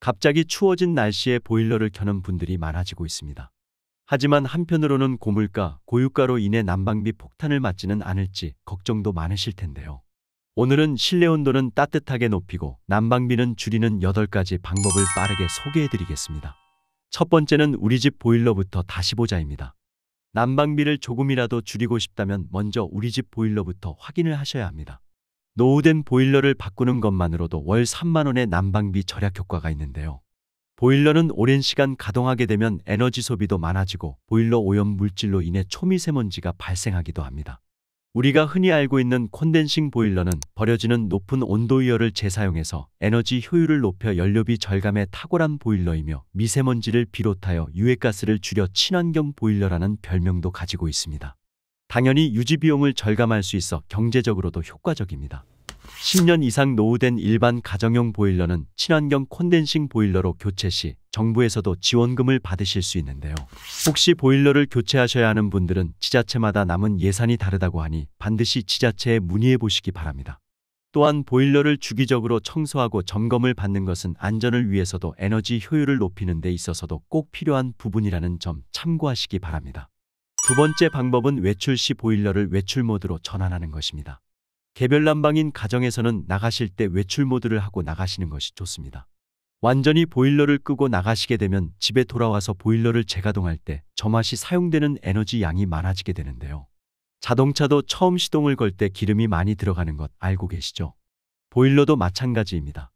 갑자기 추워진 날씨에 보일러를 켜는 분들이 많아지고 있습니다. 하지만 한편으로는 고물가, 고유가로 인해 난방비 폭탄을 맞지는 않을지 걱정도 많으실 텐데요. 오늘은 실내 온도는 따뜻하게 높이고 난방비는 줄이는 8가지 방법을 빠르게 소개해 드리겠습니다. 첫 번째는 우리 집 보일러부터 다시 보자입니다. 난방비를 조금이라도 줄이고 싶다면 먼저 우리 집 보일러부터 확인을 하셔야 합니다. 노후된 보일러를 바꾸는 것만으로도 월 3만 원의 난방비 절약 효과가 있는데요. 보일러는 오랜 시간 가동하게 되면 에너지 소비도 많아지고 보일러 오염 물질로 인해 초미세먼지가 발생하기도 합니다. 우리가 흔히 알고 있는 콘덴싱 보일러는 버려지는 높은 온도이열을 재사용해서 에너지 효율을 높여 연료비 절감에 탁월한 보일러이며 미세먼지를 비롯하여 유해가스를 줄여 친환경 보일러라는 별명도 가지고 있습니다. 당연히 유지비용을 절감할 수 있어 경제적으로도 효과적입니다. 10년 이상 노후된 일반 가정용 보일러는 친환경 콘덴싱 보일러로 교체 시 정부에서도 지원금을 받으실 수 있는데요. 혹시 보일러를 교체하셔야 하는 분들은 지자체마다 남은 예산이 다르다고 하니 반드시 지자체에 문의해 보시기 바랍니다. 또한 보일러를 주기적으로 청소하고 점검을 받는 것은 안전을 위해서도 에너지 효율을 높이는 데 있어서도 꼭 필요한 부분이라는 점 참고하시기 바랍니다. 두 번째 방법은 외출 시 보일러를 외출 모드로 전환하는 것입니다. 개별 난방인 가정에서는 나가실 때 외출 모드를 하고 나가시는 것이 좋습니다. 완전히 보일러를 끄고 나가시게 되면 집에 돌아와서 보일러를 재가동할 때 저맛이 사용되는 에너지 양이 많아지게 되는데요. 자동차도 처음 시동을 걸 때 기름이 많이 들어가는 것 알고 계시죠? 보일러도 마찬가지입니다.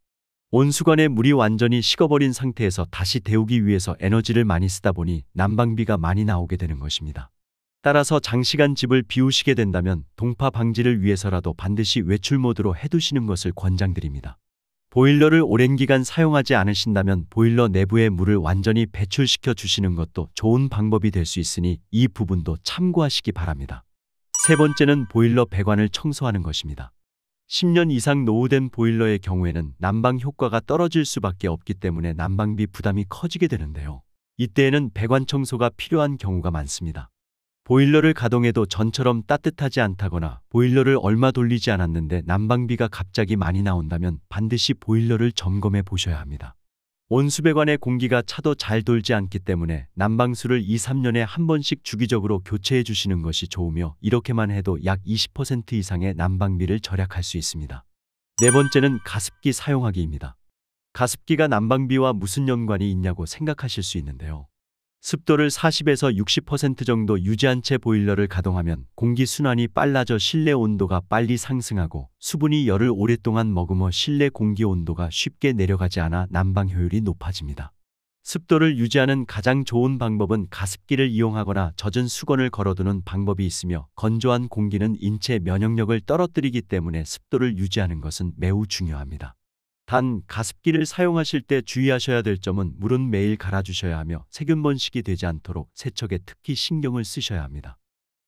온수관에 물이 완전히 식어버린 상태에서 다시 데우기 위해서 에너지를 많이 쓰다 보니 난방비가 많이 나오게 되는 것입니다. 따라서 장시간 집을 비우시게 된다면 동파 방지를 위해서라도 반드시 외출 모드로 해두시는 것을 권장드립니다. 보일러를 오랜 기간 사용하지 않으신다면 보일러 내부의 물을 완전히 배출시켜 주시는 것도 좋은 방법이 될 수 있으니 이 부분도 참고하시기 바랍니다. 세 번째는 보일러 배관을 청소하는 것입니다. 10년 이상 노후된 보일러의 경우에는 난방 효과가 떨어질 수밖에 없기 때문에 난방비 부담이 커지게 되는데요. 이때에는 배관 청소가 필요한 경우가 많습니다. 보일러를 가동해도 전처럼 따뜻하지 않다거나 보일러를 얼마 돌리지 않았는데 난방비가 갑자기 많이 나온다면 반드시 보일러를 점검해 보셔야 합니다. 온수배관의 공기가 차도 잘 돌지 않기 때문에 난방수를 2, 3년에 한 번씩 주기적으로 교체해 주시는 것이 좋으며 이렇게만 해도 약 20% 이상의 난방비를 절약할 수 있습니다. 네 번째는 가습기 사용하기입니다. 가습기가 난방비와 무슨 연관이 있냐고 생각하실 수 있는데요. 습도를 40에서 60% 정도 유지한 채 보일러를 가동하면 공기순환이 빨라져 실내 온도가 빨리 상승하고 수분이 열을 오랫동안 머금어 실내 공기 온도가 쉽게 내려가지 않아 난방 효율이 높아집니다. 습도를 유지하는 가장 좋은 방법은 가습기를 이용하거나 젖은 수건을 걸어두는 방법이 있으며 건조한 공기는 인체 면역력을 떨어뜨리기 때문에 습도를 유지하는 것은 매우 중요합니다. 단, 가습기를 사용하실 때 주의하셔야 될 점은 물은 매일 갈아주셔야 하며 세균 번식이 되지 않도록 세척에 특히 신경을 쓰셔야 합니다.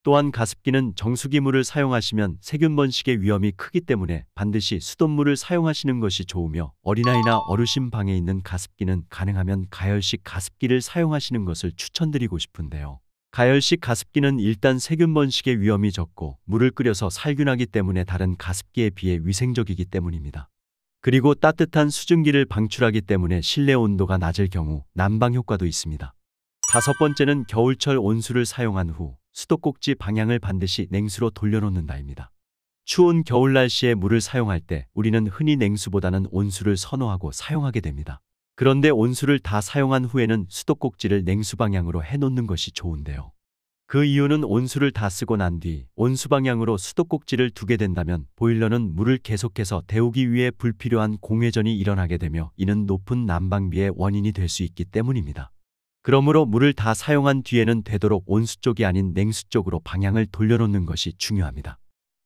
또한 가습기는 정수기물을 사용하시면 세균 번식의 위험이 크기 때문에 반드시 수돗물을 사용하시는 것이 좋으며 어린아이나 어르신 방에 있는 가습기는 가능하면 가열식 가습기를 사용하시는 것을 추천드리고 싶은데요. 가열식 가습기는 일단 세균 번식의 위험이 적고 물을 끓여서 살균하기 때문에 다른 가습기에 비해 위생적이기 때문입니다. 그리고 따뜻한 수증기를 방출하기 때문에 실내 온도가 낮을 경우 난방 효과도 있습니다. 다섯 번째는 겨울철 온수를 사용한 후 수도꼭지 방향을 반드시 냉수로 돌려놓는다입니다. 추운 겨울 날씨에 물을 사용할 때 우리는 흔히 냉수보다는 온수를 선호하고 사용하게 됩니다. 그런데 온수를 다 사용한 후에는 수도꼭지를 냉수 방향으로 해놓는 것이 좋은데요. 그 이유는 온수를 다 쓰고 난 뒤 온수 방향으로 수도꼭지를 두게 된다면 보일러는 물을 계속해서 데우기 위해 불필요한 공회전이 일어나게 되며 이는 높은 난방비의 원인이 될 수 있기 때문입니다. 그러므로 물을 다 사용한 뒤에는 되도록 온수 쪽이 아닌 냉수 쪽으로 방향을 돌려놓는 것이 중요합니다.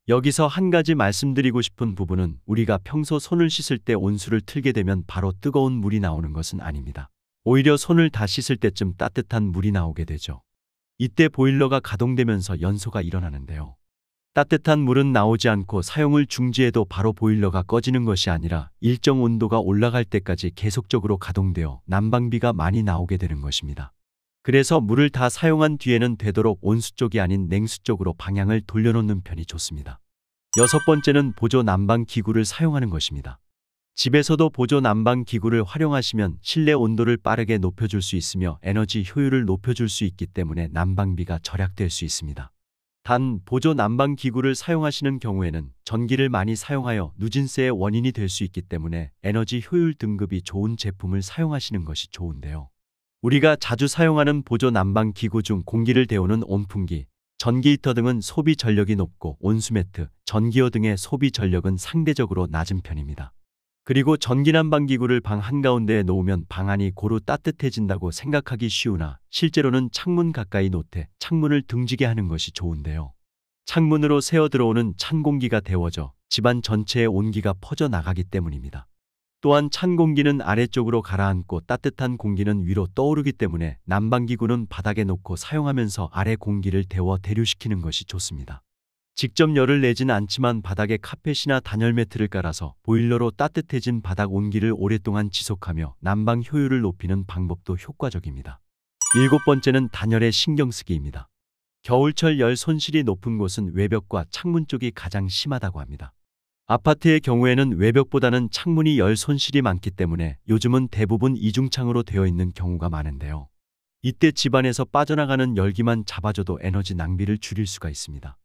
여기서 한 가지 말씀드리고 싶은 부분은 우리가 평소 손을 씻을 때 온수를 틀게 되면 바로 뜨거운 물이 나오는 것은 아닙니다. 오히려 손을 다 씻을 때쯤 따뜻한 물이 나오게 되죠. 이때 보일러가 가동되면서 연소가 일어나는데요. 따뜻한 물은 나오지 않고 사용을 중지해도 바로 보일러가 꺼지는 것이 아니라 일정 온도가 올라갈 때까지 계속적으로 가동되어 난방비가 많이 나오게 되는 것입니다. 그래서 물을 다 사용한 뒤에는 되도록 온수 쪽이 아닌 냉수 쪽으로 방향을 돌려놓는 편이 좋습니다. 여섯 번째는 보조 난방 기구를 사용하는 것입니다. 집에서도 보조 난방 기구를 활용하시면 실내 온도를 빠르게 높여줄 수 있으며 에너지 효율을 높여줄 수 있기 때문에 난방비가 절약될 수 있습니다. 단, 보조 난방 기구를 사용하시는 경우에는 전기를 많이 사용하여 누진세의 원인이 될 수 있기 때문에 에너지 효율 등급이 좋은 제품을 사용하시는 것이 좋은데요. 우리가 자주 사용하는 보조 난방 기구 중 공기를 데우는 온풍기, 전기 히터 등은 소비 전력이 높고 온수매트, 전기요 등의 소비 전력은 상대적으로 낮은 편입니다. 그리고 전기 난방 기구를 방 한가운데에 놓으면 방 안이 고루 따뜻해진다고 생각하기 쉬우나 실제로는 창문 가까이 놓되 창문을 등지게 하는 것이 좋은데요. 창문으로 새어 들어오는 찬 공기가 데워져 집안 전체에 온기가 퍼져 나가기 때문입니다. 또한 찬 공기는 아래쪽으로 가라앉고 따뜻한 공기는 위로 떠오르기 때문에 난방기구는 바닥에 놓고 사용하면서 아래 공기를 데워 대류시키는 것이 좋습니다. 직접 열을 내진 않지만 바닥에 카펫이나 단열 매트를 깔아서 보일러로 따뜻해진 바닥 온기를 오랫동안 지속하며 난방 효율을 높이는 방법도 효과적입니다. 7번째는 단열에 신경 쓰기입니다. 겨울철 열 손실이 높은 곳은 외벽과 창문 쪽이 가장 심하다고 합니다. 아파트의 경우에는 외벽보다는 창문이 열 손실이 많기 때문에 요즘은 대부분 이중창으로 되어 있는 경우가 많은데요. 이때 집안에서 빠져나가는 열기만 잡아줘도 에너지 낭비를 줄일 수가 있습니다.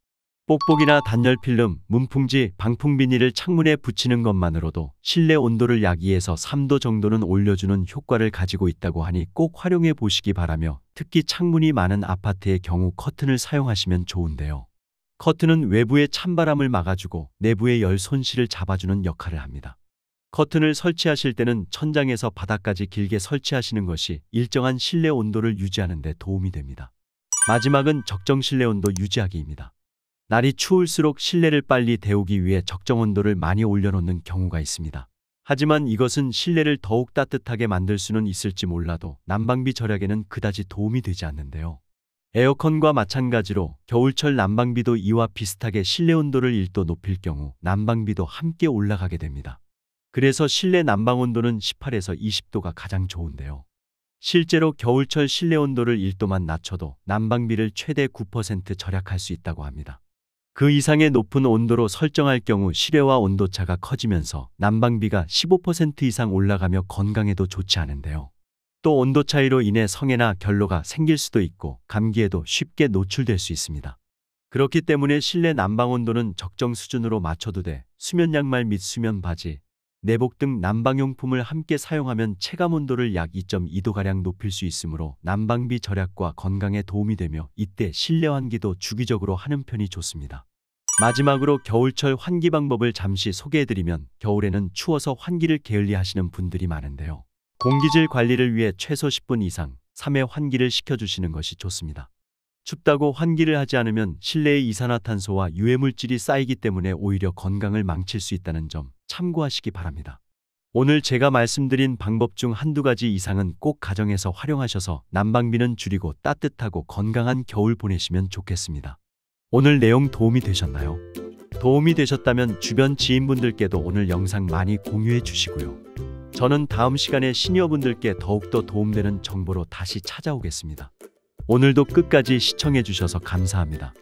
뽁뽁이나 단열 필름, 문풍지, 방풍 비닐을 창문에 붙이는 것만으로도 실내 온도를 약 2에서 3도 정도는 올려주는 효과를 가지고 있다고 하니 꼭 활용해 보시기 바라며 특히 창문이 많은 아파트의 경우 커튼을 사용하시면 좋은데요. 커튼은 외부의 찬바람을 막아주고 내부의 열 손실을 잡아주는 역할을 합니다. 커튼을 설치하실 때는 천장에서 바닥까지 길게 설치하시는 것이 일정한 실내 온도를 유지하는 데 도움이 됩니다. 마지막은 적정 실내 온도 유지하기입니다. 날이 추울수록 실내를 빨리 데우기 위해 적정 온도를 많이 올려놓는 경우가 있습니다. 하지만 이것은 실내를 더욱 따뜻하게 만들 수는 있을지 몰라도 난방비 절약에는 그다지 도움이 되지 않는데요. 에어컨과 마찬가지로 겨울철 난방비도 이와 비슷하게 실내 온도를 1도 높일 경우 난방비도 함께 올라가게 됩니다. 그래서 실내 난방 온도는 18에서 20도가 가장 좋은데요. 실제로 겨울철 실내 온도를 1도만 낮춰도 난방비를 최대 9% 절약할 수 있다고 합니다. 그 이상의 높은 온도로 설정할 경우 실외와 온도차가 커지면서 난방비가 15% 이상 올라가며 건강에도 좋지 않은데요. 또 온도 차이로 인해 성해나 결로가 생길 수도 있고 감기에도 쉽게 노출될 수 있습니다. 그렇기 때문에 실내 난방 온도는 적정 수준으로 맞춰두되 수면 양말 및 수면 바지, 내복 등 난방용품을 함께 사용하면 체감 온도를 약 2.2도가량 높일 수 있으므로 난방비 절약과 건강에 도움이 되며 이때 실내 환기도 주기적으로 하는 편이 좋습니다. 마지막으로 겨울철 환기 방법을 잠시 소개해드리면 겨울에는 추워서 환기를 게을리 하시는 분들이 많은데요. 공기질 관리를 위해 최소 10분 이상 3회 환기를 시켜주시는 것이 좋습니다. 춥다고 환기를 하지 않으면 실내의 이산화탄소와 유해물질이 쌓이기 때문에 오히려 건강을 망칠 수 있다는 점 참고하시기 바랍니다. 오늘 제가 말씀드린 방법 중 한두 가지 이상은 꼭 가정에서 활용하셔서 난방비는 줄이고 따뜻하고 건강한 겨울 보내시면 좋겠습니다. 오늘 내용 도움이 되셨나요? 도움이 되셨다면 주변 지인분들께도 오늘 영상 많이 공유해 주시고요. 저는 다음 시간에 시니어분들께 더욱더 도움되는 정보로 다시 찾아오겠습니다. 오늘도 끝까지 시청해 주셔서 감사합니다.